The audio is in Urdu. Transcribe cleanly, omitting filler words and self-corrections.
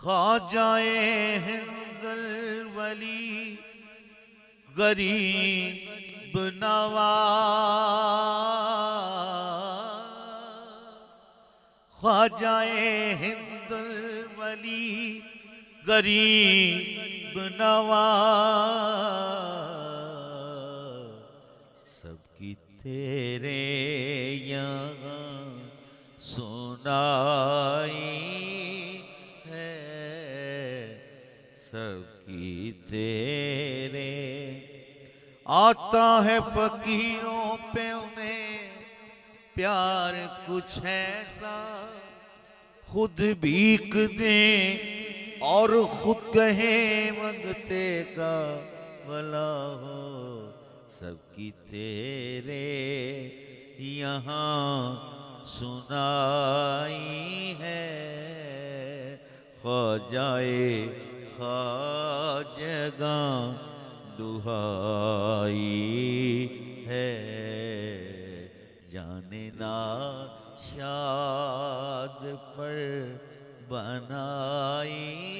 خواجہ ہند الولی غریب نواز، خواجہ ہند الولی غریب نواز، سب کی تیرے یہاں سنائی ہے، سب کی تیرے آتا ہے فقیروں پہ انہیں پیار کچھ ایسا، خود بھیک دیں اور خود کہیں منگتے کا بھلا ہو، سب کی تیرے یہاں سنائی ہے، خواجہ خواجگاں دہائی ہے، جاننا شاد پر بنائی